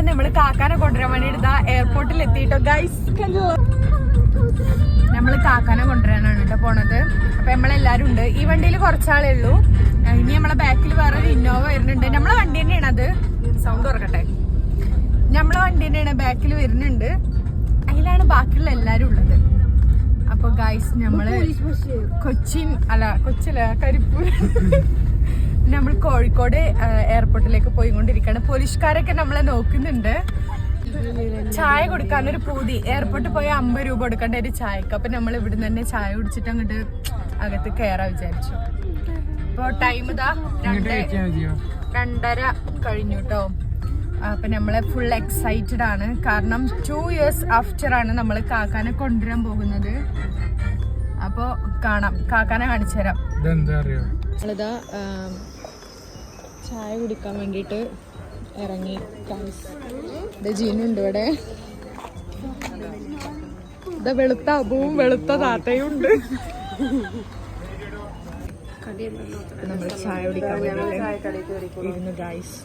നമ്മള് കാക്കാനെ കൊണ്ടുവരാൻ വേണ്ടിട്ട് എയർപോർട്ടിൽ എത്തിയിട്ടോ ഗൈസ്. നമ്മള് കാക്കാനെ കൊണ്ടുവരാനാണ് കേട്ടോ പോണത്. അപ്പൊ നമ്മളെല്ലാരും ഉണ്ട്. ഈ വണ്ടിയിൽ കുറച്ചാളേ ഉള്ളൂ. ഇനി നമ്മളെ ബാക്കിൽ വേറൊരു ഇന്നോവ വരുന്നുണ്ട്. നമ്മളെ വണ്ടി തന്നെയാണ് അത്. സൗണ്ട് തുറക്കട്ടെ. നമ്മളെ വണ്ടി തന്നെയാണ് ബാക്കിൽ വരുന്നുണ്ട്. അതിലാണ് ബാക്കിയുള്ള എല്ലാരും ഉള്ളത്. അപ്പൊ ഗൈസ് നമ്മള് കൊച്ചിയില കരിപ്പൂർ നമ്മൾ കോഴിക്കോട് എയർപോർട്ടിലേക്ക് പോയിക്കൊണ്ടിരിക്കുകയാണ്. പോലീസുകാരൊക്കെ നമ്മളെ നോക്കുന്നുണ്ട്. ചായ കൊടുക്കാനൊരു പൂതി. എയർപോർട്ടിൽ പോയി 50 രൂപ കൊടുക്കേണ്ട ഒരു ചായക്ക്. അപ്പൊ നമ്മൾ ഇവിടുന്ന് തന്നെ ചായ കുടിച്ചിട്ട് അങ്ങോട്ട് അകത്ത് കയറാൻ വിചാരിച്ചു. ഇപ്പൊ ടൈം ഇതാ 2:30 കഴിഞ്ഞു കേട്ടോ. അപ്പൊ നമ്മള് ഫുൾ എക്സൈറ്റഡ് ആണ്. കാരണം 2 years ആഫ്റ്റർ ആണ് നമ്മൾ കാക്കാനെ കൊണ്ടുവരാൻ പോകുന്നത്. അപ്പൊ കാണാം, കാക്കാനെ കാണിച്ചു തരാം. നമ്മളിതാ ചായ കുടിക്കാൻ വേണ്ടിട്ട് ഇറങ്ങി. ജീനുണ്ട് ഇവിടെ. ഇതാ വെളുത്ത അബുവും വെളുത്ത താത്തയും ഉണ്ട്. നമ്മൾ ചായ കുടിക്കാൻ വേണ്ടിട്ട് ഇരുന്നു ഗൈസ്.